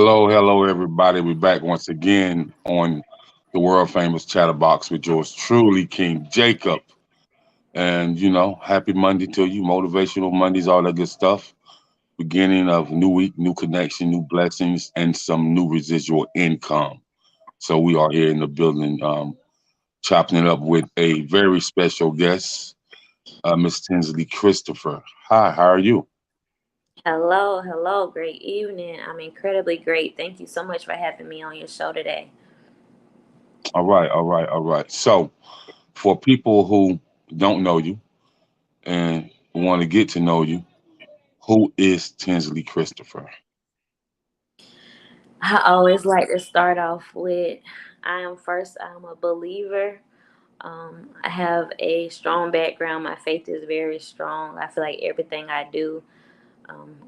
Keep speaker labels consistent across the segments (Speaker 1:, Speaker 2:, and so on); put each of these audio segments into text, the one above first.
Speaker 1: Hello, everybody. We're back once again on the world famous Chatterbox with yours truly, King Jacob. And, happy Monday to you, motivational Mondays, all that good stuff. Beginning of new week, new connection, new blessings, and some new residual income. So we are here in the building, chopping it up with a very special guest, Miss Tinslee Christopher. Hi, how are you?
Speaker 2: Hello, great evening. I'm incredibly great. Thank you so much for having me on your show today.
Speaker 1: All right. So for people who don't know you and want to get to know you, who is Tinslee Christopher?
Speaker 2: I always like to start off with I'm a believer. I have a strong background. My faith is very strong. I feel like everything I do,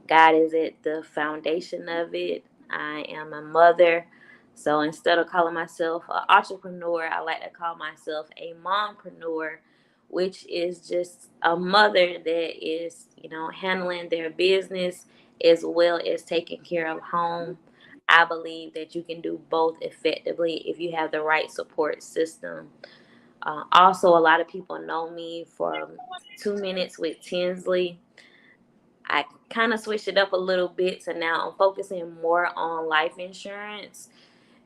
Speaker 2: God is at the foundation of it. I am a mother. So instead of calling myself an entrepreneur, I like to call myself a mompreneur, which is just a mother that is, handling their business as well as taking care of home. I believe that you can do both effectively if you have the right support system. Also, a lot of people know me from 2 Minutes with Tinslee. I kind of switched it up a little bit, so now I'm focusing more on life insurance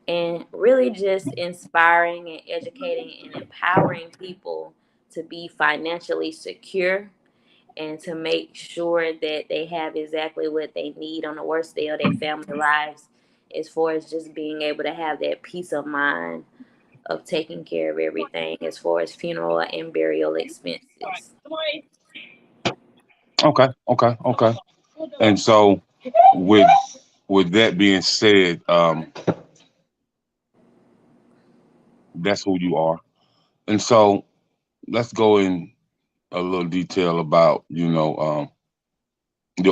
Speaker 2: and really just inspiring and educating and empowering people to be financially secure and to make sure that they have exactly what they need on the worst day of their family lives, as far as just being able to have that peace of mind of taking care of everything as far as funeral and burial expenses.
Speaker 1: Okay. And so, with with that being said, that's who you are. And so, let's go in a little detail about your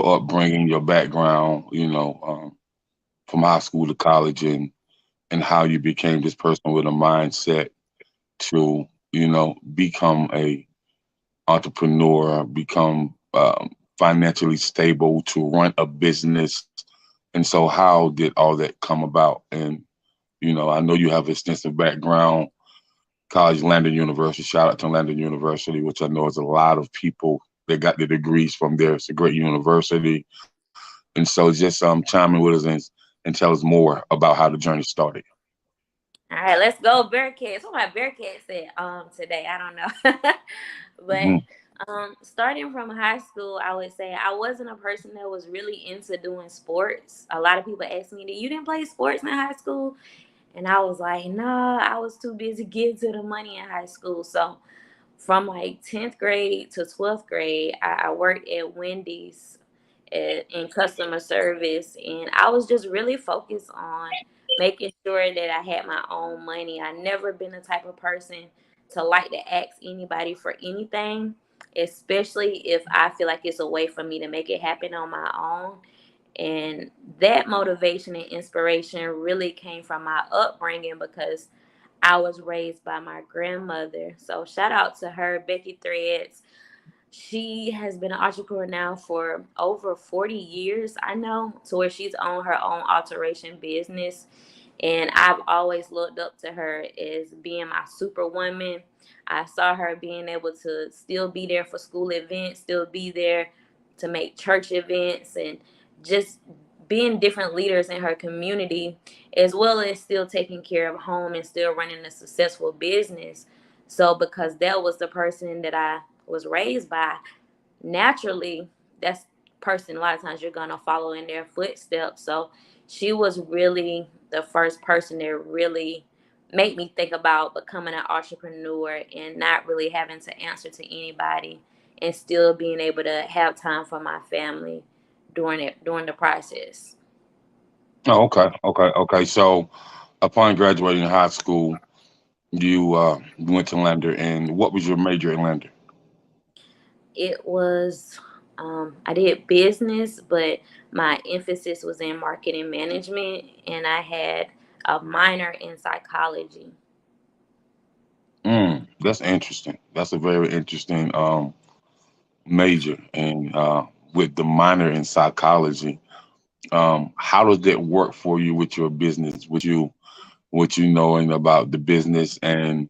Speaker 1: upbringing, your background, from high school to college, and how you became this person with a mindset to become a entrepreneur, become financially stable, to run a business. And so, how did all that come about? And I know you have extensive background, college, Landon University. Shout out to Landon University, which I know is a lot of people that got their degrees from there. It's a great university. And so, just chime in with us and tell us more about how the journey started.
Speaker 2: All right, let's go Bearcats. What my Bearcats said today? I don't know. But
Speaker 1: Hmm.
Speaker 2: starting from high school, I would say I wasn't a person that was really into doing sports. A lot of people ask me, "You didn't play sports in high school?" And I was like, "No, I was too busy getting to the money in high school." So from like 10th grade to 12th grade, I worked at Wendy's in customer service, and I was just really focused on making sure that I had my own money. I never been the type of person to like to ask anybody for anything, especially if I feel like it's a way for me to make it happen on my own. And that motivation and inspiration really came from my upbringing because I was raised by my grandmother. So shout out to her, Becky Threads. She has been an entrepreneur now for over 40 years, I know, to where she's owned her own alteration business. And I've always looked up to her as being my superwoman. I saw her being able to still be there for school events, still be there to make church events, and just being different leaders in her community, as well as still taking care of home and still running a successful business. So, because that was the person that I was raised by, naturally, that's person a lot of times you're gonna follow in their footsteps. So she was really the first person that really made me think about becoming an entrepreneur and not really having to answer to anybody and still being able to have time for my family during the process.
Speaker 1: Oh, okay. So, upon graduating high school, you went to Lander, and what was your major in Lander?
Speaker 2: It was I did business, but my emphasis was in marketing management, and I had a minor in psychology.
Speaker 1: That's interesting. That's a very interesting major, and with the minor in psychology. How does that work for you with your business? What you knowing about the business and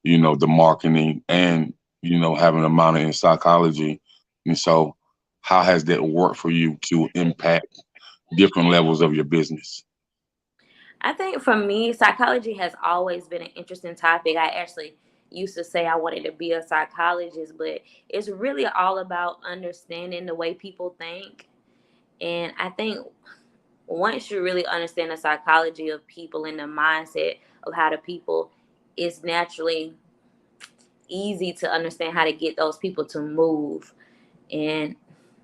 Speaker 1: the marketing and having a minor in psychology, and so how has that worked for you to impact different levels of your business?
Speaker 2: I think for me, psychology has always been an interesting topic. I actually used to say I wanted to be a psychologist, but it's really all about understanding the way people think. And I think once you really understand the psychology of people and the mindset of how the people, it's naturally easy to understand how to get those people to move. And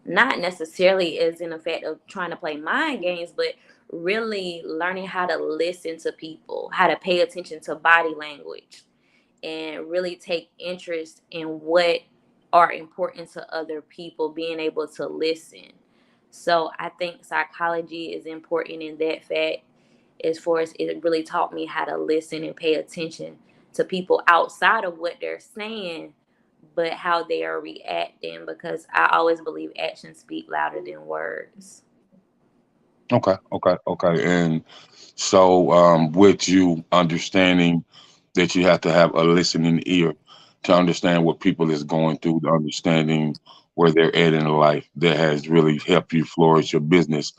Speaker 2: not necessarily as in the fact of trying to play mind games, but really learning how to listen to people, how to pay attention to body language, and really take interest in what are important to other people, being able to listen. So I think psychology is important in that fact, as far as it really taught me how to listen and pay attention to people outside of what they're saying, but how they are reacting, because I always believe actions speak louder than words.
Speaker 1: Okay. And so, with you understanding that you have to have a listening ear to understand what people is going through, to understanding where they're at in life, that has really helped you flourish your business.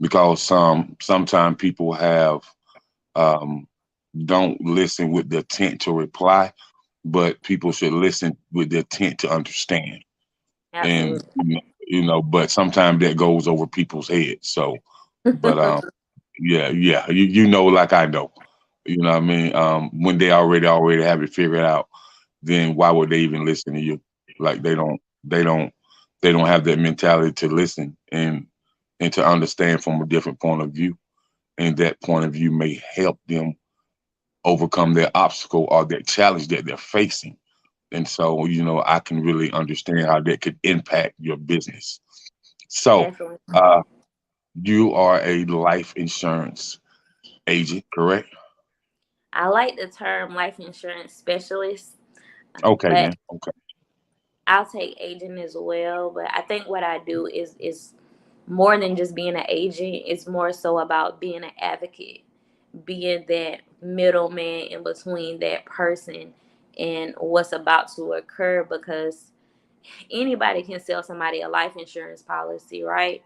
Speaker 1: Because sometimes people have um, don't listen with the intent to reply, but people should listen with the intent to understand. And
Speaker 2: Absolutely.
Speaker 1: but sometimes that goes over people's heads. So, but yeah, like I know, what I mean. When they already have it figured out, then why would they even listen to you? Like they don't have that mentality to listen and to understand from a different point of view, and that point of view may help them overcome their obstacle or their challenge that they're facing. And so, I can really understand how that could impact your business. So,
Speaker 2: Definitely.
Speaker 1: uh, you are a life insurance agent, correct?
Speaker 2: I like the term life insurance specialist,
Speaker 1: Okay,
Speaker 2: but
Speaker 1: then. Okay.
Speaker 2: I'll take agent as well. But I think what I do is more than just being an agent. It's more so about being an advocate, being that middleman in between that person and what's about to occur, because anybody can sell somebody a life insurance policy, right?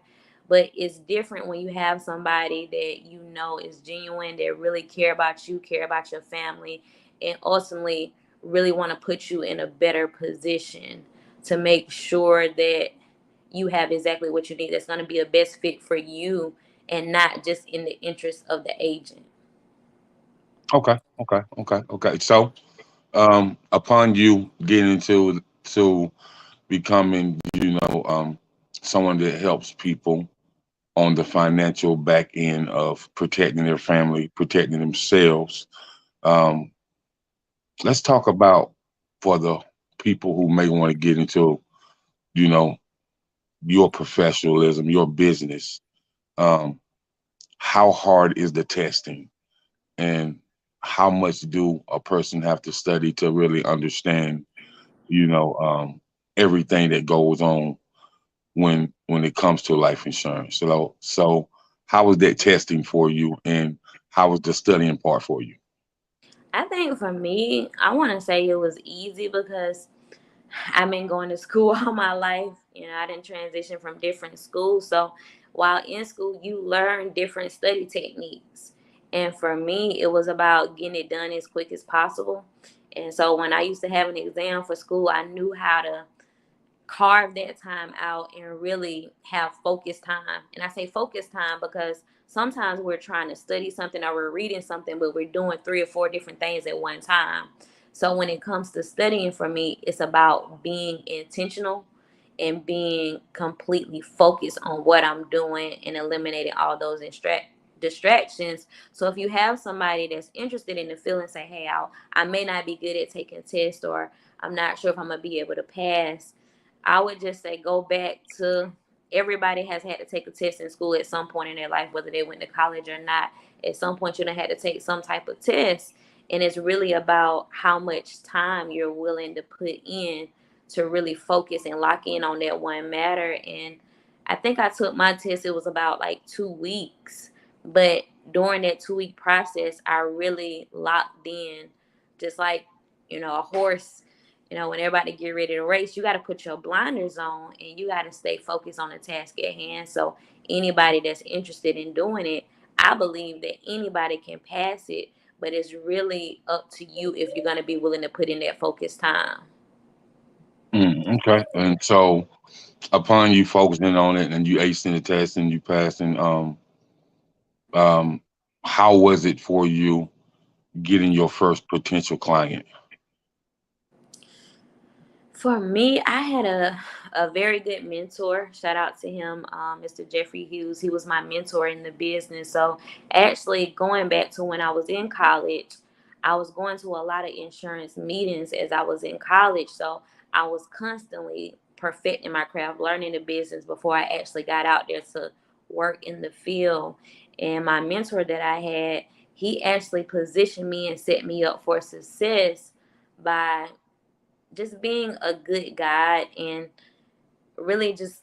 Speaker 2: But it's different when you have somebody that you know is genuine, that really care about you, care about your family, and ultimately really want to put you in a better position to make sure that you have exactly what you need that's going to be a best fit for you, and not just in the interest of the agent.
Speaker 1: Okay. So, upon you getting to becoming, someone that helps people on the financial back end of protecting their family, protecting themselves, um, let's talk about for the people who may want to get into, you know, your professionalism, your business. Um, how hard is the testing, and how much do a person have to study to really understand, you know, um, everything that goes on when it comes to life insurance? So how was that testing for you, and how was the studying part for you?
Speaker 2: I think for me, I want to say it was easy because I've been going to school all my life. I didn't transition from different schools. So while in school, you learn different study techniques. And for me, it was about getting it done as quick as possible. And so when I used to have an exam for school, I knew how to carve that time out and really have focused time. And I say focused time because sometimes we're trying to study something or we're reading something, but we're doing three or four different things at one time. So when it comes to studying for me, it's about being intentional and being completely focused on what I'm doing and eliminating all those distractions. So if you have somebody that's interested in the field and say, hey, I may not be good at taking tests, or I'm not sure if I'm going to be able to pass, I would just say go back to, everybody has had to take a test in school at some point in their life, whether they went to college or not. At some point, you done had to take some type of test. And it's really about how much time you're willing to put in to really focus and lock in on that one matter. And I think I took my test, it was about like 2 weeks. But during that 2 week process, I really locked in, just like, a horse. When everybody get ready to race, you got to put your blinders on and you got to stay focused on the task at hand. So anybody that's interested in doing it, I believe that anybody can pass it, but it's really up to you if you're going to be willing to put in that focused time.
Speaker 1: Okay. And so, upon you focusing on it and you acing the test and you passing, um, how was it for you getting your first potential client?
Speaker 2: For me, I had a very good mentor. Shout out to him, Mr. Jeffrey Hughes. He was my mentor in the business. So, actually, going back to when I was in college, I was going to a lot of insurance meetings as I was in college. So, I was constantly perfecting my craft, learning the business before I actually got out there to work in the field. And my mentor that I had, he actually positioned me and set me up for success by just being a good guide and really just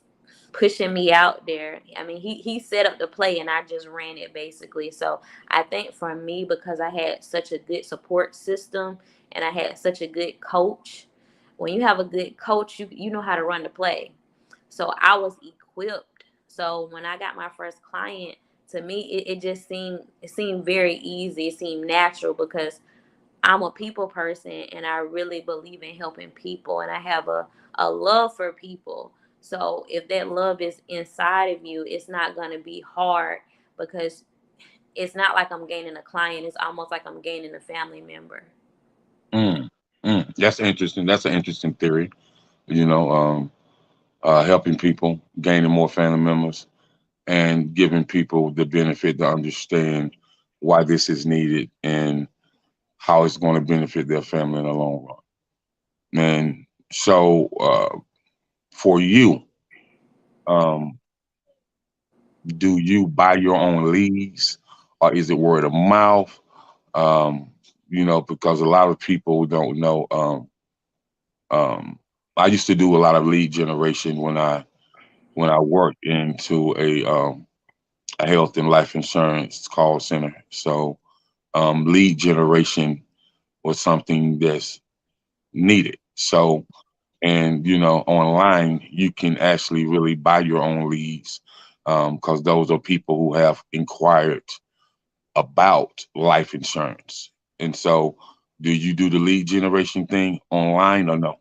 Speaker 2: pushing me out there. I mean, he set up the play and I just ran it basically. So I think for me, because I had such a good support system and I had such a good coach, when you have a good coach, you know how to run the play. So I was equipped. So when I got my first client, to me it just seemed very easy. It seemed natural because I'm a people person and I really believe in helping people and I have a love for people. So if that love is inside of you, it's not going to be hard because it's not like I'm gaining a client. It's almost like I'm gaining a family member.
Speaker 1: Mm, that's interesting. That's an interesting theory. You know, helping people, gaining more family members, and giving people the benefit to understand why this is needed and how it's going to benefit their family in the long run. And so, for you, um, do you buy your own leads, or is it word of mouth? Um, because a lot of people don't know. Um, I used to do a lot of lead generation when I worked into a health and life insurance call center. So, lead generation was something that's needed. So, and online you can actually really buy your own leads, because those are people who have inquired about life insurance. And so, do you do the lead generation thing online or no?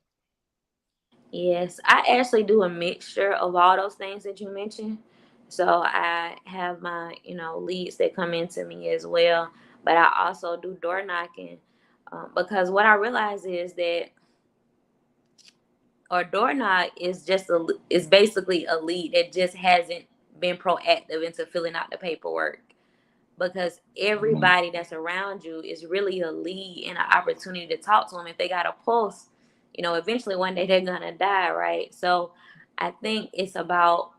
Speaker 2: Yes, I actually do a mixture of all those things that you mentioned. So I have my, leads that come into me as well, but I also do door knocking, because what I realize is that or door knock is basically a lead that just hasn't been proactive into filling out the paperwork, because
Speaker 1: Mhm.
Speaker 2: everybody that's around you is really a lead and an opportunity to talk to them if they got a pulse. Eventually one day they're gonna die, right? So I think it's about,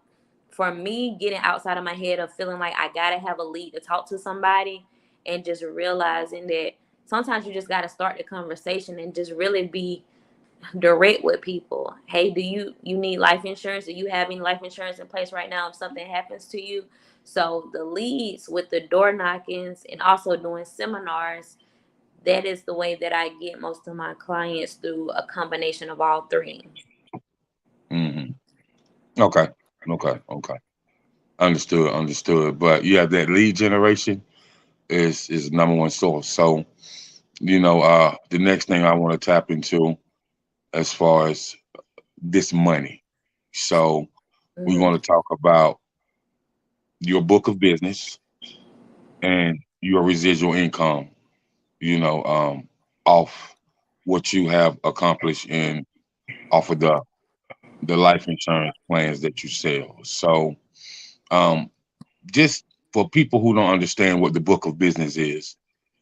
Speaker 2: for me, getting outside of my head of feeling like I gotta have a lead to talk to somebody, and just realizing that sometimes you just gotta start the conversation and just really be direct with people. Hey, do you need life insurance? Do you have any life insurance in place right now if something happens to you? So the leads with the door knockings and also doing seminars, that is the way that I get most of my clients, through a combination of all three.
Speaker 1: Mhm. Okay. Okay. Understood. Understood. But yeah, that lead generation is number one source. So, the next thing I want to tap into as far as this money. So we're
Speaker 2: Mhm.
Speaker 1: going to talk about your book of business and your residual income, you know, um, off what you have accomplished and off of the life insurance plans that you sell. So, um, just for people who don't understand what the book of business is,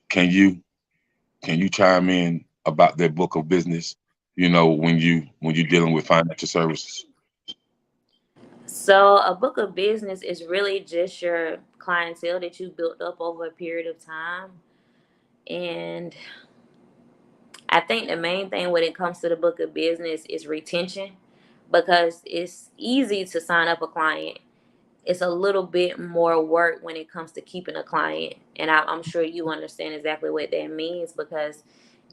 Speaker 1: can you can you chime in about that book of business? When you're dealing with financial services.
Speaker 2: So a book of business is really just your clientele that you built up over a period of time. And I think the main thing when it comes to the book of business is retention, because it's easy to sign up a client. It's a little bit more work when it comes to keeping a client. And I'm sure you understand exactly what that means, because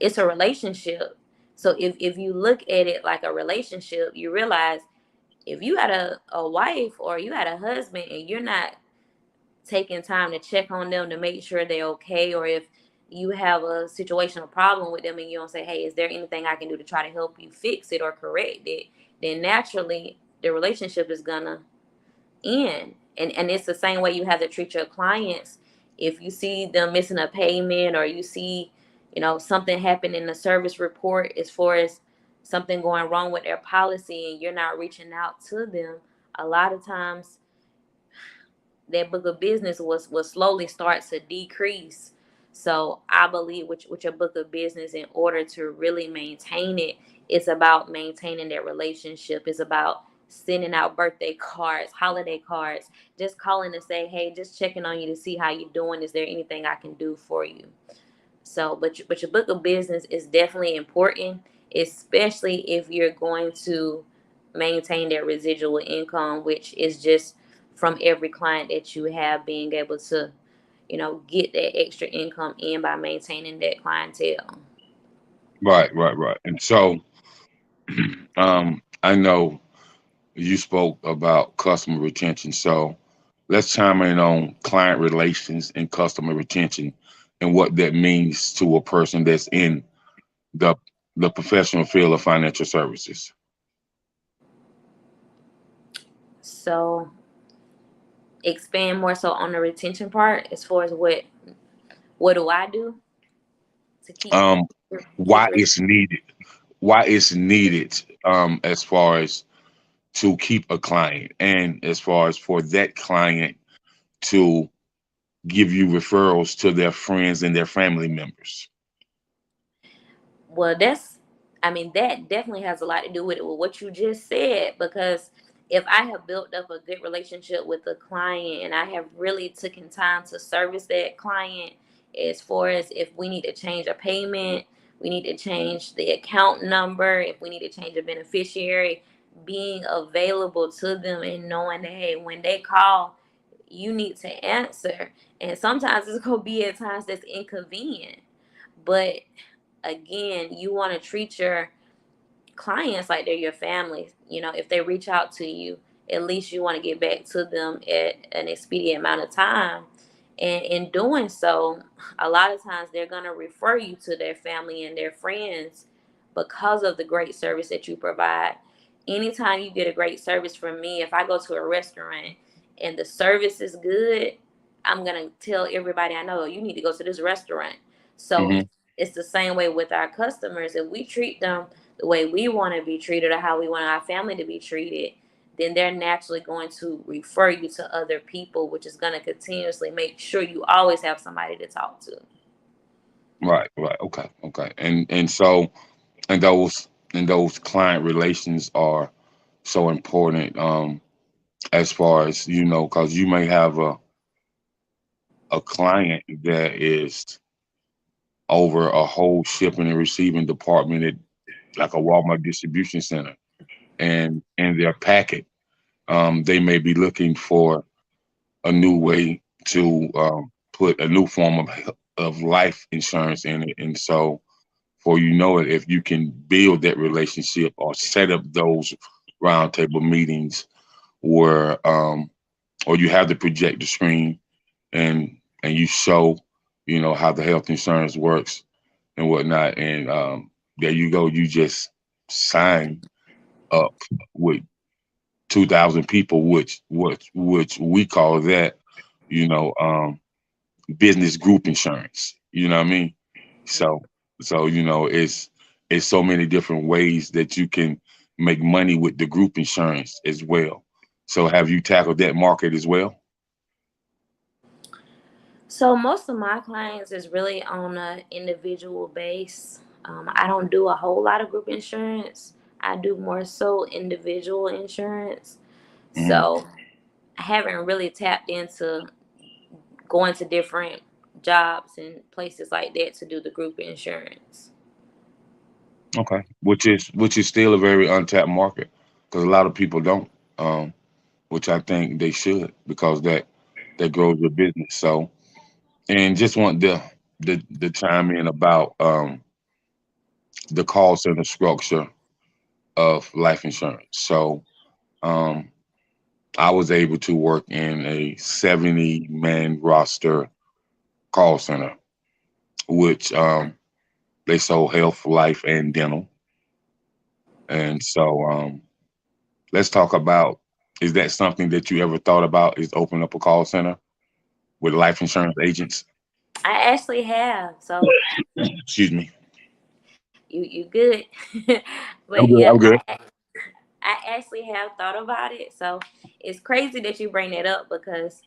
Speaker 2: it's a relationship. So if you look at it like a relationship, you realize if you had a wife or you had a husband and you're not taking time to check on them to make sure they're okay, or if you have a situational problem with them and you don't say, hey, is there anything I can do to try to help you fix it or correct it, then naturally the relationship is gonna end. And it's the same way you have to treat your clients. If you see them missing a payment, or you see, something happen in the service report as far as something going wrong with their policy, and you're not reaching out to them, a lot of times that book of business was slowly starts to decrease. So I believe with your book of business, in order to really maintain it, it's about maintaining that relationship. It's about sending out birthday cards, holiday cards, just calling to say, hey, just checking on you to see how you're doing. Is there anything I can do for you? So, but your book of business is definitely important, especially if you're going to maintain that residual income, which is just from every client that you have, being able to, get that extra income in by maintaining that clientele.
Speaker 1: Right, right, right. And so, I know you spoke about customer retention. So let's chime in on client relations and customer retention and what that means to a person that's in the the professional field of financial services.
Speaker 2: So expand more so on the retention part, as far as what do I do to
Speaker 1: Um,
Speaker 2: keep
Speaker 1: why
Speaker 2: it.
Speaker 1: it's needed, why it's needed, as far as to keep a client, and as far as for that client to give you referrals to their friends and their family members.
Speaker 2: Well, I mean, that definitely has a lot to do with it, with what you just said, because if I have built up a good relationship with a client and I have really taken time to service that client, as far as if we need to change a payment, we need to change the account number, if we need to change a beneficiary, being available to them and knowing that, hey, when they call, you need to answer. And sometimes it's going to be at times that's inconvenient. But again, you want to treat your clients like they're your family. If they reach out to you, at least you want to get back to them at an expedient amount of time. And in doing so, a lot of times they're going to refer you to their family and their friends because of the great service that you provide. Anytime you get a great service from me, if I go to a restaurant and the service is good, I'm going to tell everybody I know, you need to go to this restaurant. So
Speaker 1: Hmm.
Speaker 2: it's the same way with our customers. If we treat them the way we want to be treated, or how we want our family to be treated, then they're naturally going to refer you to other people, which is going to continuously make sure you always have somebody to talk to.
Speaker 1: Right, right. Okay, okay. And so and those client relations are so important, as far as because you may have a client that is over a whole shipping and receiving department at like a Walmart distribution center, and in their packet, they may be looking for a new way to put a new form of life insurance in it. And so, for it, if you can build that relationship or set up those roundtable meetings where, or you have the projector screen, and you show, how the health insurance works and whatnot, and there you go, you just sign up with 2,000 people, which we call that, you know, um, business group insurance. You know what I mean? So it's so many different ways that you can make money with the group insurance as well. So have you tackled that market as well?
Speaker 2: So most of my clients is really on a individual base. I don't do a whole lot of group insurance. I do more so individual insurance.
Speaker 1: Hmm.
Speaker 2: So I haven't really tapped into going to different jobs and places like that to do the group insurance.
Speaker 1: Okay, which is still a very untapped market. because a lot of people don't, um, which I think they should, because that grows your business. So, and just want the chime in about the call center structure of life insurance. So, um, I was able to work in a 70-man roster call center, which they sold health, life, and dental. And so, let's talk about, is that something that you ever thought about, is open up a call center with life insurance agents?
Speaker 2: I actually have. So
Speaker 1: Excuse me.
Speaker 2: you good.
Speaker 1: I'm
Speaker 2: But
Speaker 1: good.
Speaker 2: yeah,
Speaker 1: I'm good.
Speaker 2: I actually have thought about it. So it's crazy that you bring that up because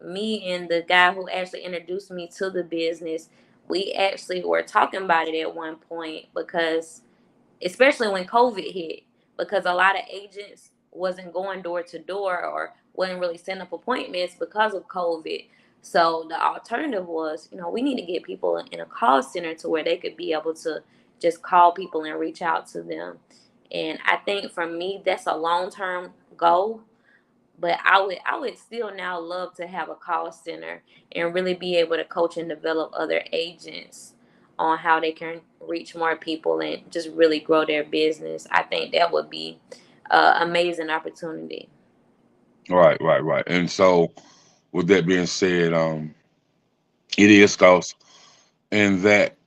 Speaker 2: me and the guy who actually introduced me to the business, we actually were talking about it at one point because especially when COVID hit, because a lot of agents wasn't going door to door or wasn't really setting up appointments because of COVID. So the alternative was, we need to get people in a call center to where they could be able to just call people and reach out to them. And I think for me, that's a long term goal. But I would still now love to have a call center and really be able to coach and develop other agents on how they can reach more people and just really grow their business. I think that would be an amazing opportunity.
Speaker 1: Right, right, right. And so, with that being said, it is cause in that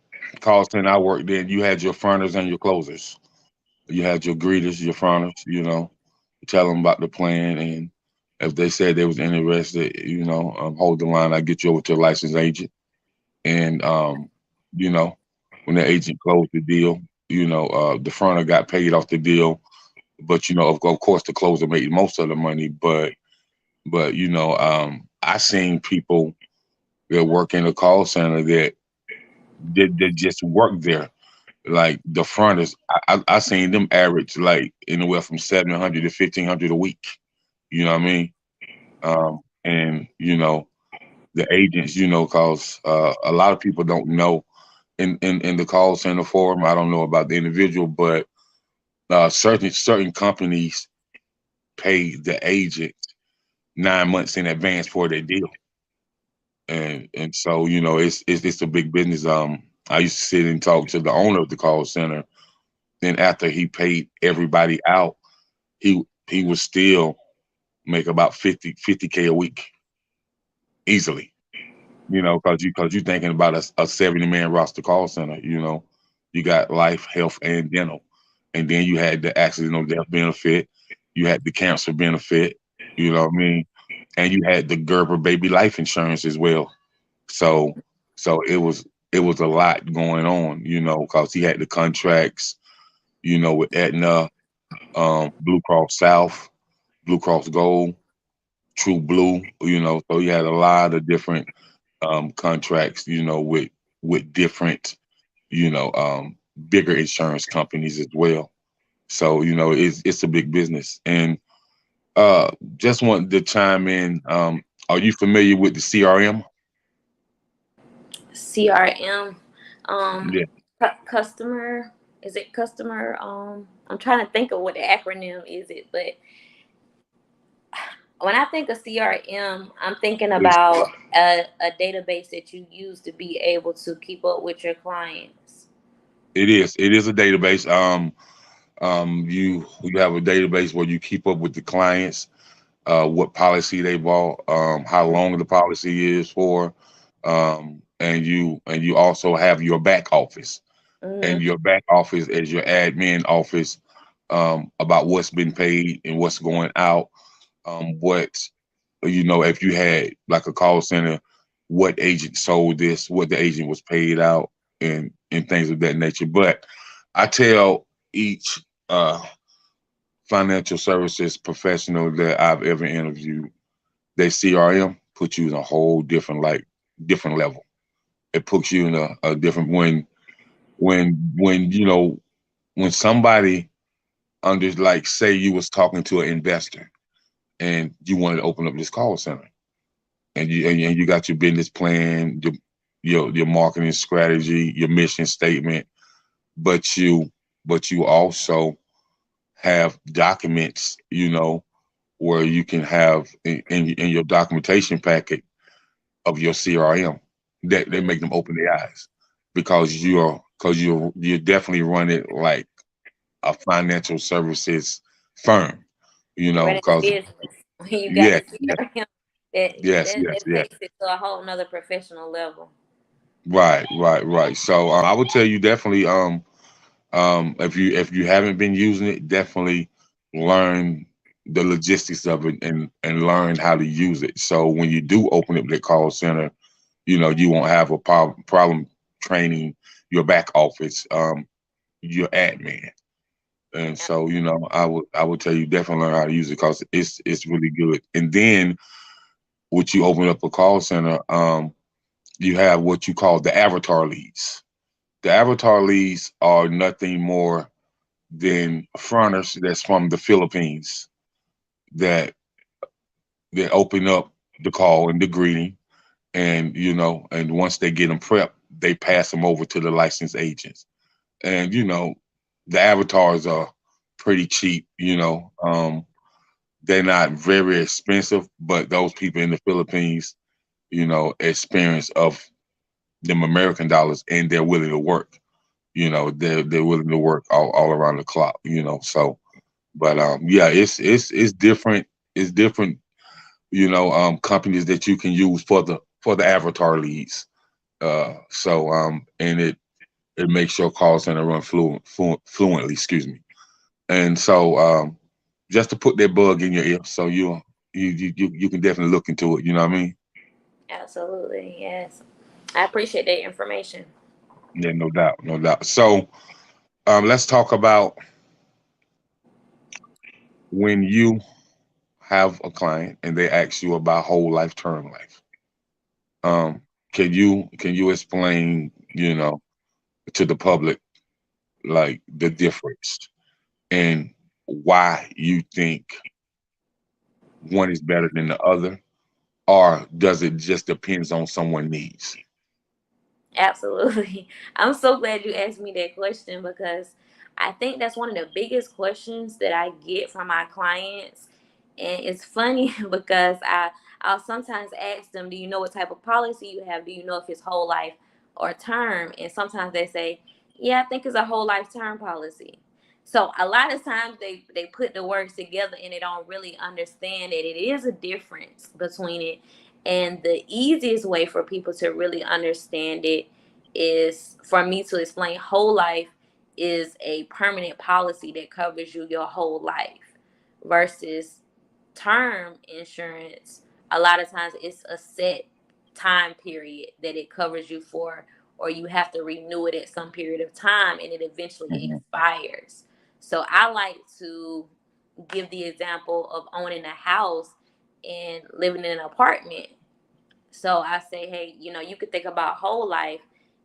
Speaker 1: call center I worked in, you had your fronters and your closers. You had your greeters, your fronters. You tell them about the plan, and if they said they was interested, hold the line. I get you over to a licensed agent, and you know, when the agent closed the deal, the fronter got paid off the deal, but of course, the closer made most of the money. But I seen people that work in the call center that just work there. Like the fronters, I seen them average like anywhere from 700 to 1,500 a week. You know what I mean? And the agents, cause a lot of people don't know in the call center forum. I don't know about the individual, but certain companies pay the agent 9 months in advance for their deal, and so it's a big business. I used to sit and talk to the owner of the call center. Then after he paid everybody out, he would still make about 50K a week easily. Because you thinking about a 70-man roster call center. You got life, health, and dental, and then you had the accidental death benefit, you had the cancer benefit. You know what I mean? And you had the Gerber baby life insurance as well. So so it was a lot going on. Because he had the contracts. With Aetna, Blue Cross South, Blue Cross Gold, True Blue. So he had a lot of different contracts. With different you know bigger insurance companies as well. So it's a big business. And just wanted to chime in. Are you familiar with the CRM?
Speaker 2: CRM, um,
Speaker 1: Yeah,
Speaker 2: customer, is it customer? I'm trying to think of what the acronym is it, but when I think of CRM, I'm thinking
Speaker 1: it's,
Speaker 2: about a database that you use to be able to keep up with your clients.
Speaker 1: it is a database. You have a database where you keep up with the clients, what policy they bought, how long the policy is for, and you also have your back office, and
Speaker 2: Mm-hmm.
Speaker 1: your back office is your admin office, about what's been paid and what's going out, what if you had like a call center, what agent sold this, what the agent was paid out, and things of that nature. But I tell each financial services professional that I've ever interviewed, they CRM put you in a whole different, like, different level. It puts you in a different, when somebody under, like, say you was talking to an investor and you wanted to open up this call center, and you got your business plan, your marketing strategy, your mission statement, but you also have documents, where you can have in your documentation packet of your CRM that they make them open their eyes because you're definitely running like a financial services firm,
Speaker 2: You're running a
Speaker 1: because
Speaker 2: business when you got
Speaker 1: yes,
Speaker 2: a
Speaker 1: yes,
Speaker 2: CRM. That,
Speaker 1: yes,
Speaker 2: that
Speaker 1: yes,
Speaker 2: that
Speaker 1: yes.
Speaker 2: takes it to a whole nother professional level.
Speaker 1: Right, right, right. So I would tell you definitely if you haven't been using it, definitely learn the logistics of it and learn how to use it. So when you do open up the call center, you won't have a problem training your back office, your admin. And so, I would tell you definitely learn how to use it because it's really good. And then what you open up a call center, you have what you call the avatar leads. The avatar leads are nothing more than fronters that's from the Philippines that open up the call and the greeting, and and once they get them prepped, they pass them over to the licensed agents. And the avatars are pretty cheap. They're not very expensive, but those people in the Philippines, experience of them American dollars, and they're willing to work. They're willing to work all around the clock. So, but yeah, it's different. It's different. Companies that you can use for the avatar leads. And it makes your call center run fluently. Excuse me. And so, just to put that bug in your ear, so you can definitely look into it. You know what I mean?
Speaker 2: Absolutely, yes. I appreciate that information.
Speaker 1: Yeah, no doubt, no doubt. So, let's talk about when you have a client and they ask you about whole life, term life. Um, can you explain, to the public, like the difference and why you think one is better than the other, or does it just depends on someone needs?
Speaker 2: Absolutely. I'm so glad you asked me that question because I think that's one of the biggest questions that I get from my clients. And it's funny because I'll sometimes ask them, do you know what type of policy you have? Do you know if it's whole life or term? And sometimes they say, yeah, I think it's a whole life term policy. So a lot of times they put the words together and they don't really understand that it is a difference between it. And the easiest way for people to really understand it is for me to explain whole life is a permanent policy that covers you your whole life versus term insurance. A lot of times it's a set time period that it covers you for, or you have to renew it at some period of time and it eventually
Speaker 1: Hmm.
Speaker 2: expires. So I like to give the example of owning a house and living in an apartment. So I say, hey, you could think about whole life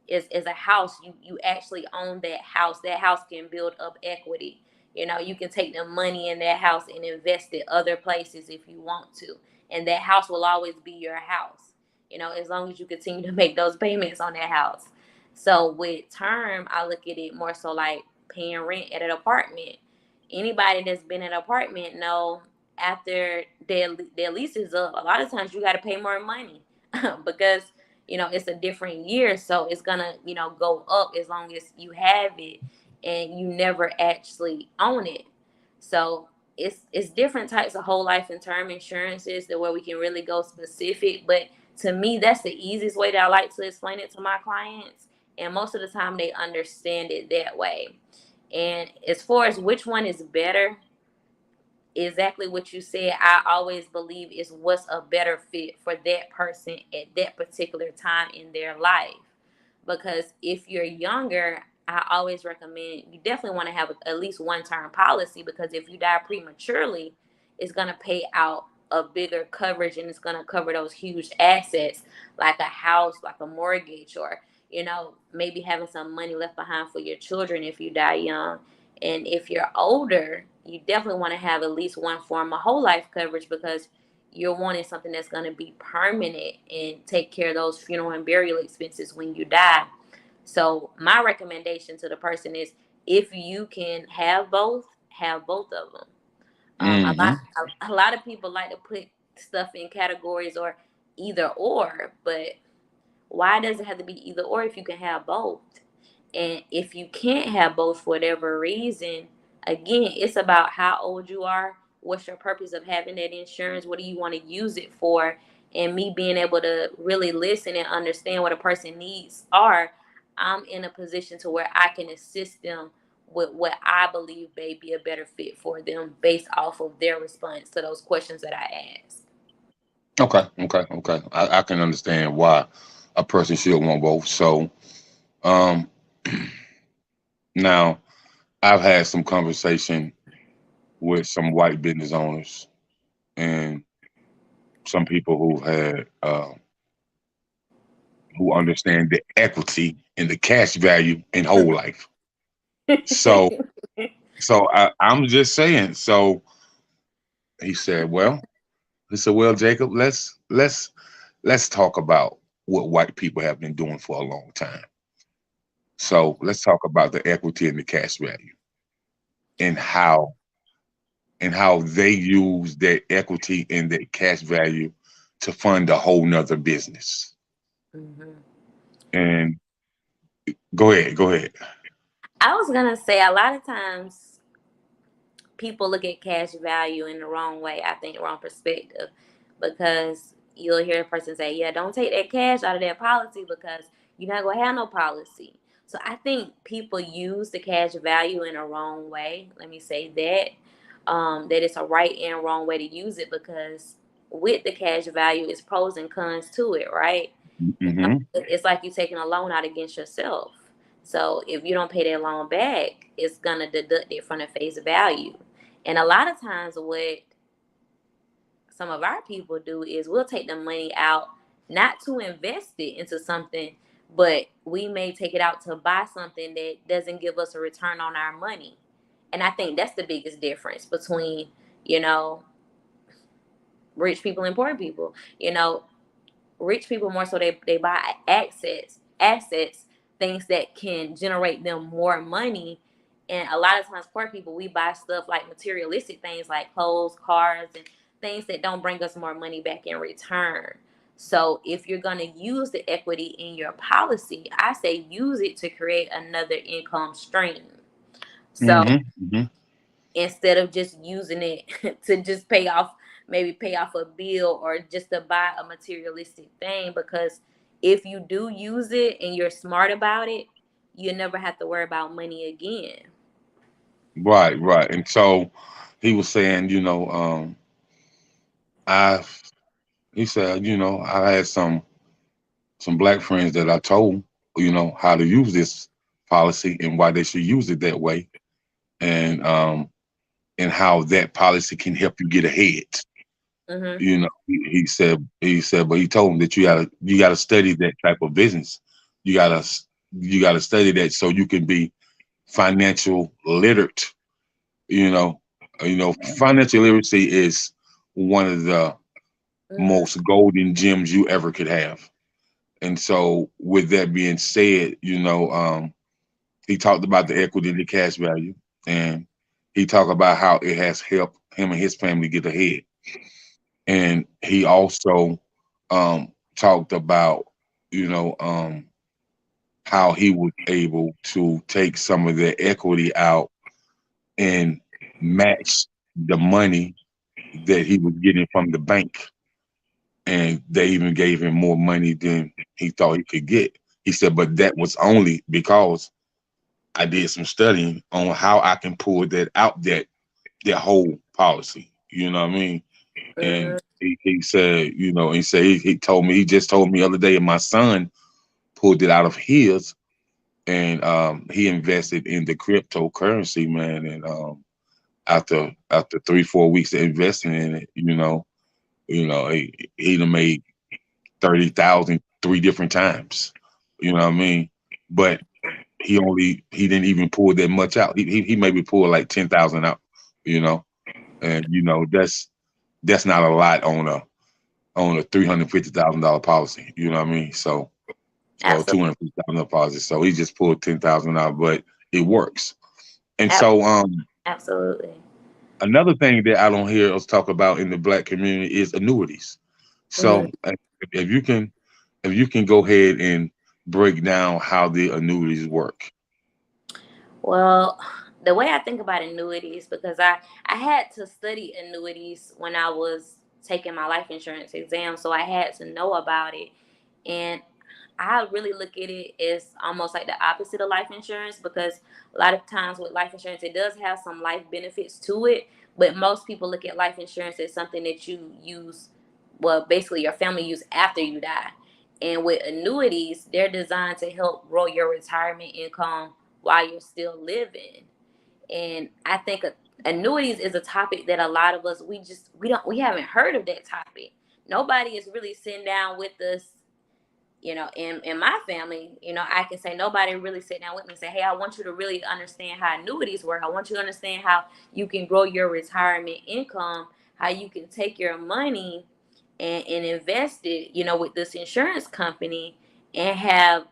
Speaker 2: is a house. You actually own that house. That house can build up equity. You can take the money in that house and invest it other places if you want to. And that house will always be your house, as long as you continue to make those payments on that house. So with term, I look at it more so like paying rent at an apartment. Anybody that's been in an apartment know after their lease is up, a lot of times you got to pay more money because it's a different year, so it's gonna go up as long as you have it and you never actually own it. So it's different types of whole life and term insurances that where we can really go specific. But to me, that's the easiest way that I like to explain it to my clients, and most of the time they understand it that way. And as far as which one is better, exactly what you said, I always believe is what's a better fit for that person at that particular time in their life. Because if you're younger, I always recommend you definitely want to have at least one term policy, because if you die prematurely, it's going to pay out a bigger coverage and it's going to cover those huge assets like a house, like a mortgage, or maybe having some money left behind for your children if you die young. And if you're older, you definitely want to have at least one form of whole life coverage, because you're wanting something that's going to be permanent and take care of those funeral and burial expenses when you die. So my recommendation to the person is, if you can have both, have both of them. A lot
Speaker 1: Mm-hmm.
Speaker 2: a lot of people like to put stuff in categories or either or, but why does it have to be either or if you can have both? And if you can't have both for whatever reason, again, it's about how old you are, what's your purpose of having that insurance, what do you want to use it for, and me being able to really listen and understand what a person needs are. I'm in a position to where I can assist them with what I believe may be a better fit for them based off of their response to those questions that I ask.
Speaker 1: Okay, okay, okay. I can understand why a person should want both. So, um, now I've had some conversation with some white business owners and some people who understand the equity and the cash value in whole life. So, I'm just saying. So he said, well, Jacob, let's talk about what white people have been doing for a long time. So let's talk about the equity and the cash value and how they use that equity and that cash value to fund a whole nother business.
Speaker 2: Mhm.
Speaker 1: And go ahead.
Speaker 2: I was gonna say a lot of times people look at cash value in the wrong way. I think wrong perspective, because you'll hear a person say, "Yeah, don't take that cash out of that policy because you're not gonna have no policy." So I think people use the cash value in a wrong way. Let me say that it's a right and wrong way to use it, because with the cash value, it's pros and cons to it, right?
Speaker 1: Mm-hmm.
Speaker 2: It's like you taking a loan out against yourself. So if you don't pay that loan back, it's gonna deduct it from the face value. And a lot of times, what some of our people do is we'll take the money out not to invest it into something, but we may take it out to buy something that doesn't give us a return on our money. And I think that's the biggest difference between, you know, rich people and poor people. Rich people more so they buy assets, things that can generate them more money. And a lot of times poor people, we buy stuff like materialistic things like clothes, cars, and things that don't bring us more money back in return. So if you're going to use the equity in your policy, I say use it to create another income stream. So
Speaker 1: Mm-hmm. Mm-hmm.
Speaker 2: instead of just using it to just pay off a bill or just to buy a materialistic thing, because if you do use it and you're smart about it, you never have to worry about money again.
Speaker 1: Right, right. And so he was saying, I he said, I had some black friends that I told, how to use this policy and why they should use it that way, and how that policy can help you get ahead.
Speaker 2: Mhm.
Speaker 1: He said, but he told them that you gotta study that type of business. You gotta you gotta study that so you can be financial literate. You know, financial literacy is one of the
Speaker 2: Mhm.
Speaker 1: most golden gems you ever could have. And so, with that being said, he talked about the equity and the cash value, and he talked about how it has helped him and his family get ahead. And he also talked about, you know, um, how he was able to take some of the equity out and match the money that he was getting from the bank. And they even gave him more money than he thought he could get. He said, but that was only because I did some studying on how I can pull that out, that whole policy. You know what I mean? And
Speaker 2: Mhm.
Speaker 1: he said, he told me, he just told me the other day, and my son pulled it out of his, and he invested in the cryptocurrency, man. And after 3-4 weeks of investing in it, he done made 30,000 3 different times. You know what I mean? But he didn't even pull that much out. He maybe pulled like 10,000 out. You know, and that's not a lot on a $350,000 policy. You know what I mean? So, or
Speaker 2: Absolutely.
Speaker 1: $250,000 policy. So he just pulled 10,000 out, but it works. And so
Speaker 2: Absolutely. Absolutely.
Speaker 1: Another thing that I don't hear us talk about in the Black community is annuities.
Speaker 2: Mhm.
Speaker 1: So if you can, if you can go ahead and break down how the annuities work.
Speaker 2: Well, the way I think about annuities, because I had to study annuities when I was taking my life insurance exam, so I had to know about it. And I really look at it as almost like the opposite of life insurance, because a lot of times with life insurance, it does have some life benefits to it, but most people look at life insurance as something that you use, well, basically your family use after you die. And with annuities, they're designed to help grow your retirement income while you're still living. And I think annuities is a topic that a lot of us, we haven't heard of that topic. Nobody is really sitting down with us, in my family. I can say nobody really sit down with me and say, hey, I want you to really understand how annuities work. I want you to understand how you can grow your retirement income, how you can take your money and invest it, with this insurance company, and have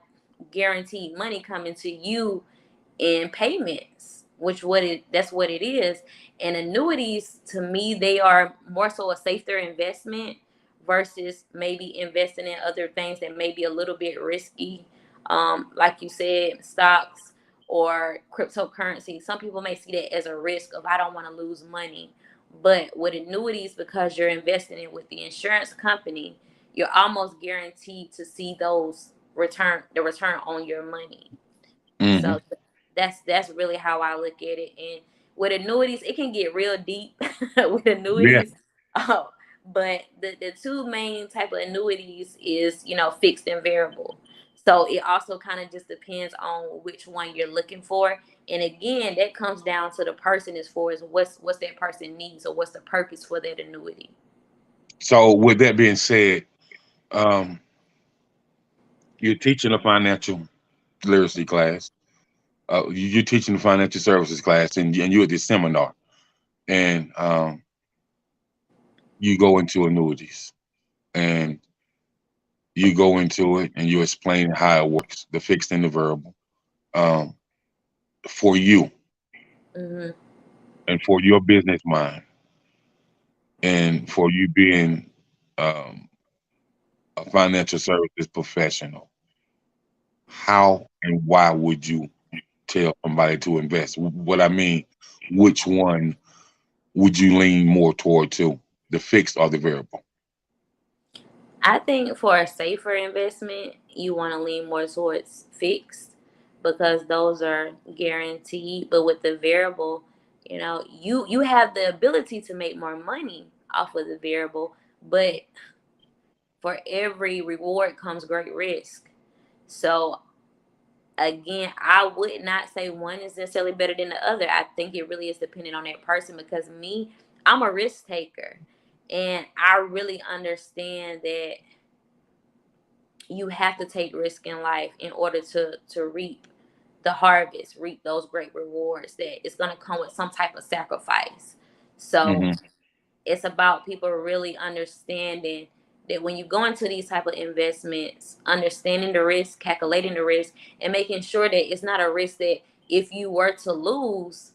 Speaker 2: guaranteed money coming to you in payments, which what it that's what it is. And annuities, to me, they are more so a safer investment versus maybe investing in other things that may be a little bit risky, like you said, stocks or cryptocurrency. Some people may see that as a risk of, I don't want to lose money. But with annuities, because you're investing it with the insurance company, you're almost guaranteed to see the return on your money.
Speaker 1: Hmm.
Speaker 2: So that's really how I look at it. And with annuities, it can get real deep with
Speaker 1: Yeah.
Speaker 2: annuities. Oh, but the two main type of annuities is, fixed and variable. So it also kind of just depends on which one you're looking for. And again, that comes down to the person as far as what's that person needs, or what's the purpose for that annuity.
Speaker 1: So with that being said, um, you're teaching a financial literacy class. You're teaching the financial services class, and you're at this seminar, and you go into annuities, and you go into it, and you explain how it works, the fixed and the variable, um, for you
Speaker 2: Hmm.
Speaker 1: and for your business mind, and for you being um, a financial services professional. How and why would you tell somebody to invest? What I mean, which one would you lean more toward to, the fixed or the variable?
Speaker 2: I think for a safer investment, you want to lean more towards fixed, because those are guaranteed. But with the variable, you have the ability to make more money off of the variable, but for every reward comes great risk. So again, I would not say one is necessarily better than the other. I think it really is dependent on that person, because me, I'm a risk taker, and I really understand that you have to take risk in life in order to reap the harvest, reap those great rewards, that it's going to come with some type of sacrifice. So
Speaker 1: Hmm.
Speaker 2: it's about people really understanding that when you go into these type of investments, understanding the risk, calculating the risk, and making sure that it's not a risk that if you were to lose,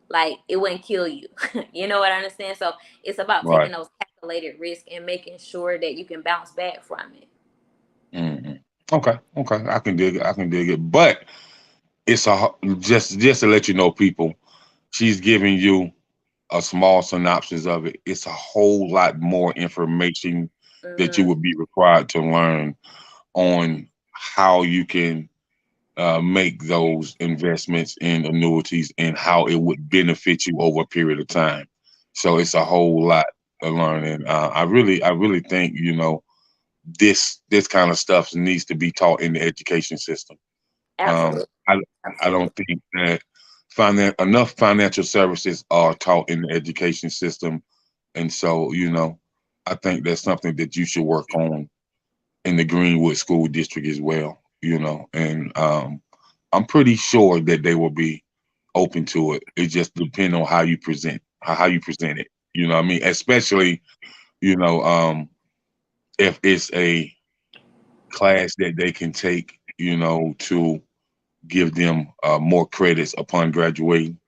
Speaker 2: like, it wouldn't kill you. You know what I understand? So it's about
Speaker 1: Right.
Speaker 2: taking those calculated risks and making sure that you can bounce back from it.
Speaker 1: Hmm. Okay. Okay. I can dig it. I can dig it. But it's just to let you know, people. She's giving you a small synopsis of it. It's a whole lot more information that you
Speaker 2: Hmm.
Speaker 1: would be required to learn on how you can make those investments in annuities and how it would benefit you over a period of time. So it's a whole lot to learn, and I really think this kind of stuff needs to be taught in the education system. Um,
Speaker 2: Absolutely.
Speaker 1: I I
Speaker 2: Absolutely.
Speaker 1: don't think that enough financial services are taught in the education system, and so I think that's something that you should work on in the Greenwood School District as well. And I'm pretty sure that they will be open to it. It just depends on how you present how you present it. You know what I mean? Especially you know if it's a class that they can take, to give them more credits upon graduating.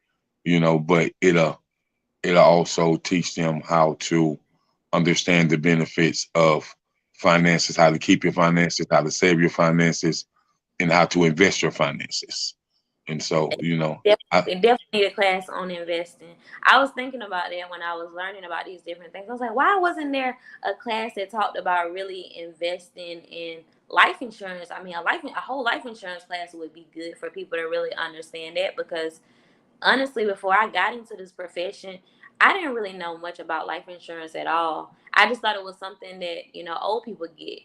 Speaker 1: but it'll also teach them how to understand the benefits of finances, how to keep your finances, how to save your finances, and how to invest your finances. And so, I,
Speaker 2: Definitely need a class on investing. I was thinking about that when I was learning about these different things. I was like, why wasn't there a class that talked about really investing in life insurance? I mean, a whole life insurance class would be good for people to really understand that, because honestly, before I got into this profession, I didn't really know much about life insurance at all. I just thought it was something that, old people get.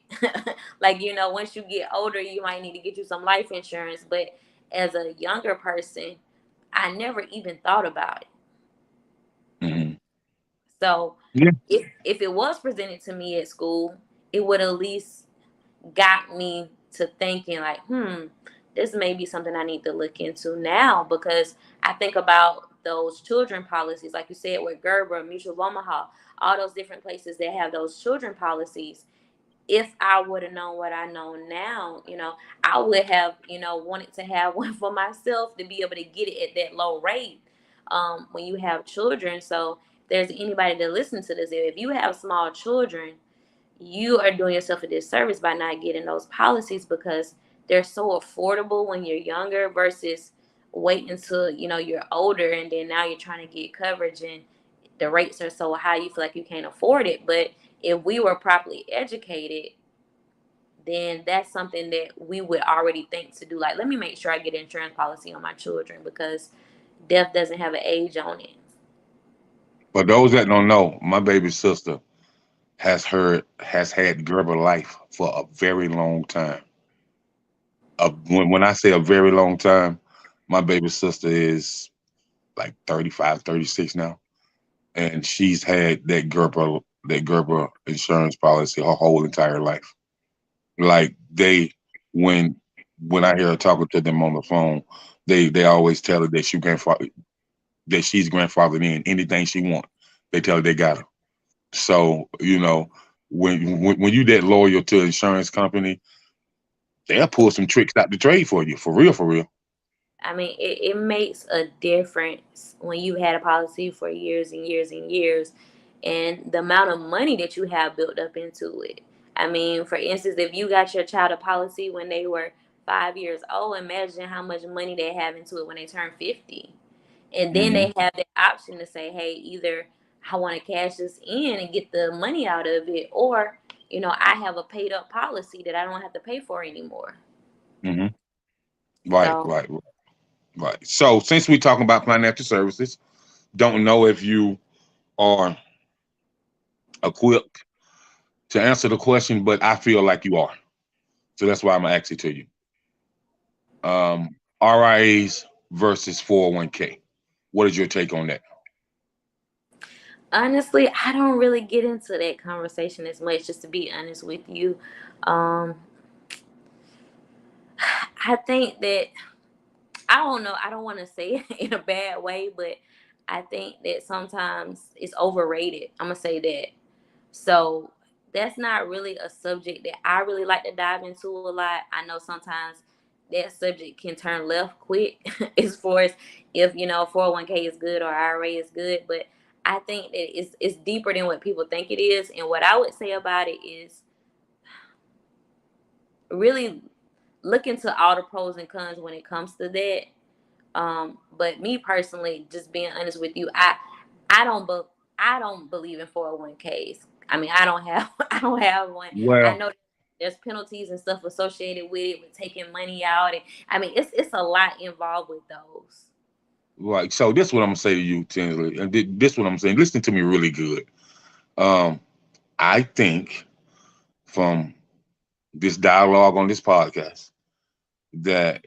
Speaker 2: Like, once you get older, you might need to get you some life insurance. But as a younger person, I never even thought about it.
Speaker 1: mhm.
Speaker 2: So
Speaker 1: Yeah.
Speaker 2: if it was presented to me at school, it would at least got me to thinking like, this may be something I need to look into now, because I think about those children policies, like you said, with Gerber, Mutual of Omaha, all those different places that have those children policies. If I would have known what I know now, I would have, wanted to have one for myself to be able to get it at that low rate when you have children. So if there's anybody that listens to this, if you have small children, you are doing yourself a disservice by not getting those policies, because they're so affordable when you're younger versus wait until you're older, and then now you're trying to get coverage and the rates are so high you feel like you can't afford it. But if we were properly educated, then that's something that we would already think to do. Like, let me make sure I get an insurance policy on my children, because death doesn't have an age on it.
Speaker 1: For those that don't know, my baby sister has had Gerber Life for a very long time. When I say a very long time, my baby sister is like 35, 36 now, and she's had that Gerber insurance policy her whole entire life. Like when when I hear her talking to them on the phone, they always tell her that she's grandfathered in anything she wants. They tell her they got her. So when you that loyal to an insurance company, they'll pull some tricks out the trade for you, for real, for real.
Speaker 2: I mean, it makes a difference when you had a policy for years and years and years, and the amount of money that you have built up into it. I mean, for instance, if you got your child a policy when they were 5 years old, imagine how much money they have into it when they turn 50. And then
Speaker 1: Hmm.
Speaker 2: they have the option to say, hey, either I want to cash this in and get the money out of it, or, I have a paid up policy that I don't have to pay for anymore.
Speaker 1: Hmm. Right,
Speaker 2: So
Speaker 1: right, right, right. So since we're talking about financial services, don't know if you are equipped to answer the question, but I feel like you are. So that's why I'm gonna ask it to you. RIAs versus 401k. What is your take on that?
Speaker 2: honestly, I don't really get into that conversation as much, just to be honest with you. Um, I think that, I don't know, I don't want to say it in a bad way, but I think that sometimes it's overrated. I'm going to say that. So that's not really a subject that I really like to dive into a lot. I know sometimes that subject can turn left quick as far as if 401k is good or IRA is good, but I think that it's deeper than what people think it is. And what I would say about it is really look into all the pros and cons when it comes to that. But me personally, just being honest with you, I don't be, I don't believe in 401ks. I mean, I don't have I don't have one. I
Speaker 1: Well,
Speaker 2: know there's penalties and stuff associated with it, with taking money out, and I mean it's a lot involved with those.
Speaker 1: right. So this is what I'm gonna say to you, Tinsley, and this is what I'm saying. Listen to me really good. Um, I think from this dialogue on this podcast that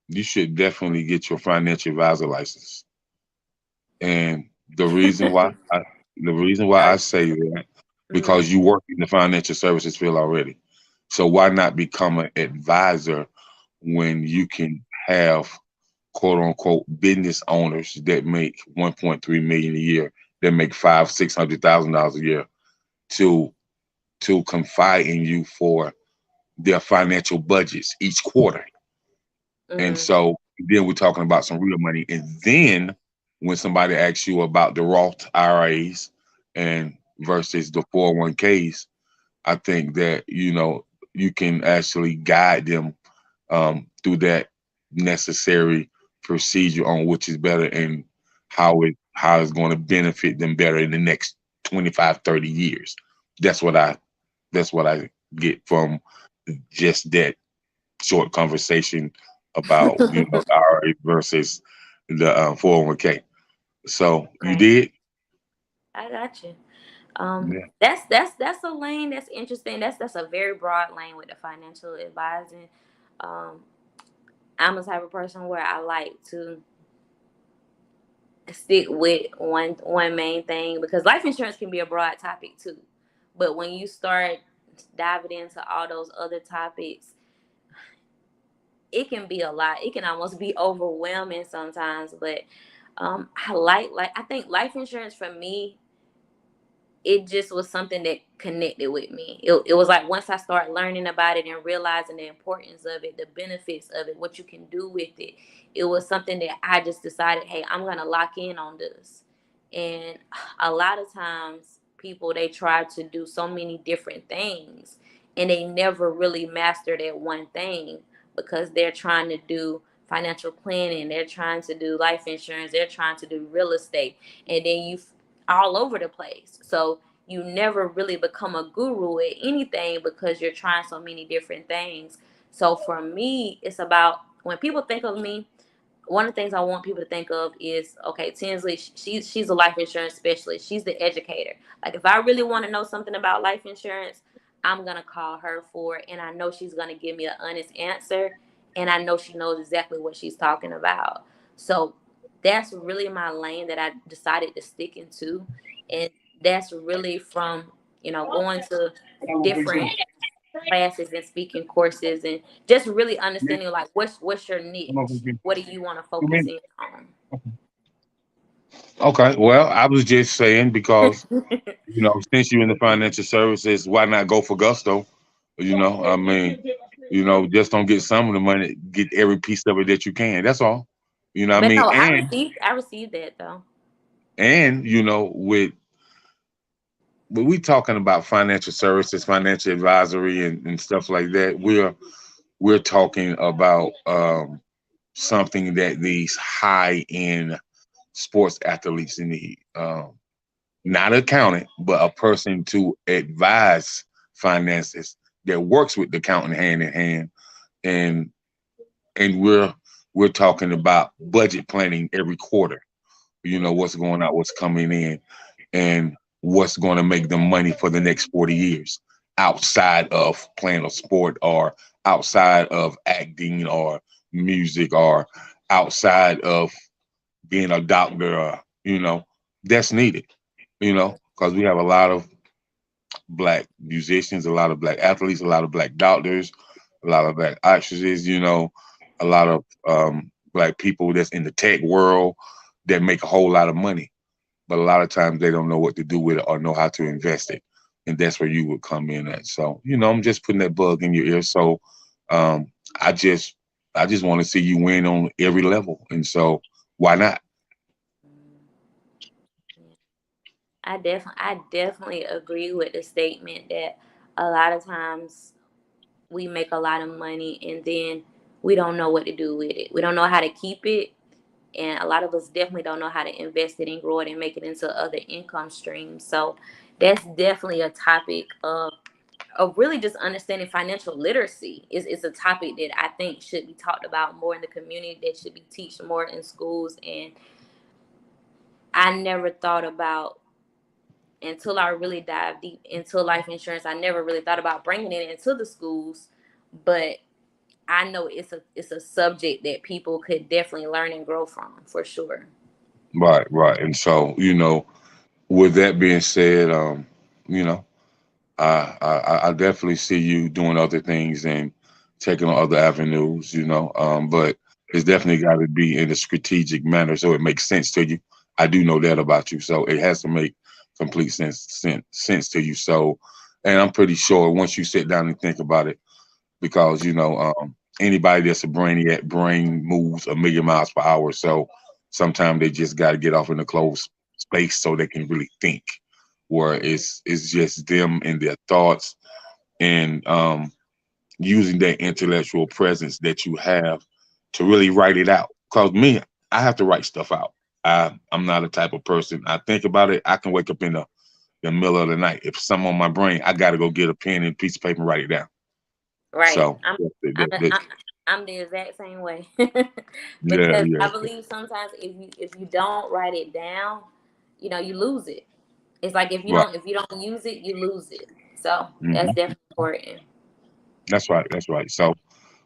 Speaker 1: you should definitely get your financial advisor license. And the reason why I
Speaker 2: Okay.
Speaker 1: say that,
Speaker 2: Mhm.
Speaker 1: because you work in the financial services field already. So why not become an advisor when you can have quote unquote business owners that make 1.3 million a year, that make $500,000-600,000 a year to confide in you for their financial budgets each quarter. And
Speaker 2: Mhm.
Speaker 1: so Then we're talking about some real money. And then when somebody asks you about the Roth IRAs and versus the 401ks, I think that, you can actually guide them through that necessary procedure on which is better and how it's going to benefit them better in the next 25, 30 years. That's what I that's what I get from just that short conversation about the IRA versus the 401k. So you
Speaker 2: Right.
Speaker 1: did.
Speaker 2: I got you.
Speaker 1: Yeah.
Speaker 2: That's a lane that's interesting. That's a very broad lane with the financial advising. Um, I'm the type of person where I like to stick with one main thing because life insurance can be a broad topic too. But when you start diving into all those other topics, it can be a lot. It can almost be overwhelming sometimes. But I think life insurance for me, it just was something that connected with me. It was like once I started learning about it and realizing the importance of it, the benefits of it, what you can do with it, it was something that I just decided, hey, I'm gonna lock in on this. And a lot of times people, they try to do so many different things and they never really master that one thing because they're trying to do financial planning, they're trying to do life insurance, they're trying to do real estate, and then you all over the place. So you never really become a guru at anything because you're trying so many different things. So for me, it's about when people think of me, one of the things I want people to think of is, okay, Tinslee, she's a life insurance specialist. She's the educator. Like if I really want to know something about life insurance, I'm gonna call her for it, and I know she's gonna give me an honest answer, and I know she knows exactly what she's talking about. So that's really my lane that I decided to stick into, and that's really from going to different classes and speaking courses and just really understanding like what's your niche, what do you want to focus in on.
Speaker 1: Okay. Well, I was just saying because since you're in the financial services, why not go for gusto? I mean, just don't get some of the money, get every piece of it that you can. That's all. You know what I
Speaker 2: But
Speaker 1: mean?
Speaker 2: no,
Speaker 1: And
Speaker 2: I received that though.
Speaker 1: with we talking about financial services, financial advisory and stuff like that, we're talking about something that these high end sports athletes need. Not an accountant, but a person to advise finances that works with the accountant hand in hand. And we're talking about budget planning every quarter. What's going out, what's coming in, and what's going to make them money for the next 40 years outside of playing a sport or outside of acting or music or outside of being a doctor or, that's needed, because we have a lot of black musicians, a lot of black athletes, a lot of black doctors, a lot of black actresses, a lot of black people that's in the tech world that make a whole lot of money. But a lot of times they don't know what to do with it or know how to invest it. And that's where you would come in at. So, I'm just putting that bug in your ear. So um, I just I just want to see you win on every level. And so why not?
Speaker 2: I definitely agree with the statement that a lot of times we make a lot of money and then we don't know what to do with it. We don't know how to keep it, and a lot of us definitely don't know how to invest it and grow it and make it into other income streams. So that's definitely a topic of really just understanding financial literacy is a topic that I think should be talked about more in the community, that should be taught more in schools. And I never thought about, until I really dive deep into life insurance, I never really thought about bringing it into the schools. But I know it's a subject that people could definitely learn and grow from for sure.
Speaker 1: Right, right. And so, with that being said, you know, I definitely see you doing other things and taking on other avenues, but it's definitely got to be in a strategic manner so it makes sense to you. I do know that about you, so it has to make complete sense to you. So, and I'm pretty sure once you sit down and think about it, because anybody that's a brainiac brain moves a million miles per hour. So sometimes they just got to get off in a closed space so they can really think, where it's just them and their thoughts and using that intellectual presence that you have to really write it out. Cause me, I have to write stuff out. I'm not a type of person. I think about it. I can wake up in the middle of the night. If something on my brain, I got to go get a pen and piece of paper and write it down.
Speaker 2: Right.
Speaker 1: So
Speaker 2: I'm I'm, I'm the exact same way.
Speaker 1: yeah,
Speaker 2: Because
Speaker 1: yeah,
Speaker 2: I believe sometimes if you don't write it down, you lose it. It's like
Speaker 1: right.
Speaker 2: if you don't use it, you lose it. So that's
Speaker 1: Hmm.
Speaker 2: definitely important.
Speaker 1: That's right. That's right. So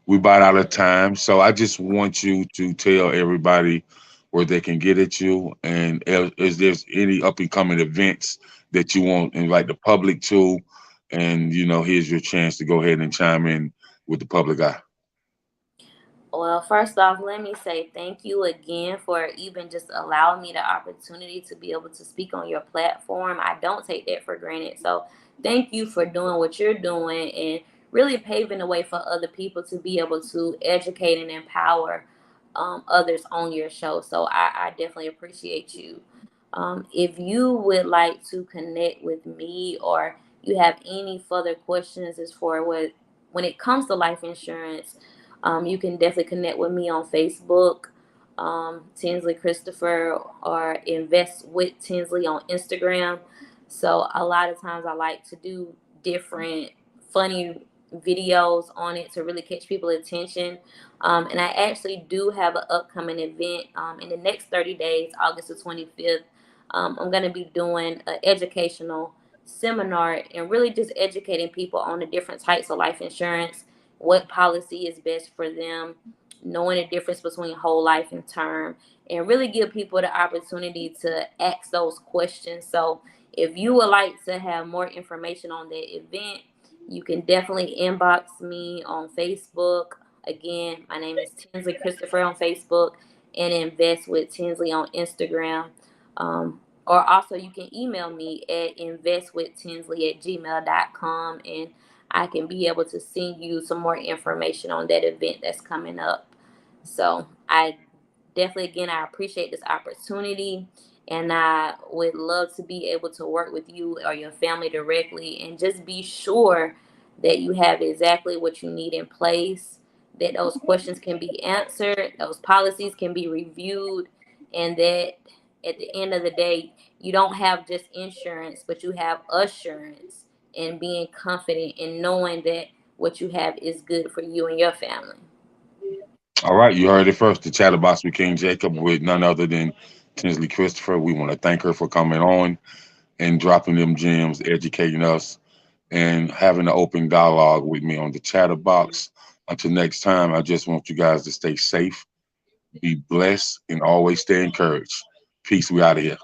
Speaker 1: we about out of time. So I just want you to tell everybody where they can get at you, and is there's any up and coming events that you want to invite the public to, and here's your chance to go ahead and chime in with the public eye.
Speaker 2: Well, first off, let me say thank you again for even just allowing me the opportunity to be able to speak on your platform. I don't take that for granted. So, thank you for doing what you're doing and really paving the way for other people to be able to educate and empower others on your show. So, I definitely appreciate you. If you would like to connect with me or you have any further questions as for when it comes to life insurance, you can definitely connect with me on Facebook, Tinslee Christopher, or Invest with Tinslee on Instagram. So a lot of times I like to do different funny videos on it to really catch people's attention. And I actually do have an upcoming event in the next 30 days, August the 25th. I'm going to be doing an educational seminar and really just educating people on the different types of life insurance, what policy is best for them, knowing the difference between whole life and term, and really give people the opportunity to ask those questions. So if you would like to have more information on that event, you can definitely inbox me on Facebook. Again, my name is Tinslee Christopher on Facebook and Invest with Tinslee on Instagram. Or also you can email me at investwithtinsley@gmail.com, and I can be able to send you some more information on that event that's coming up. So I definitely, again, I appreciate this opportunity, and I would love to be able to work with you or your family directly and just be sure that you have exactly what you need in place, that those questions can be answered, those policies can be reviewed, and that at the end of the day, you don't have just insurance, but you have assurance and being confident in knowing that what you have is good for you and your family.
Speaker 1: All right, you heard it first. The Chatterbox with King Jacob with none other than Tinsley Christopher. We want to thank her for coming on and dropping them gems, educating us, and having an open dialogue with me on the Chatterbox. Until next time, I just want you guys to stay safe, be blessed, and always stay encouraged. Peace. We out of here.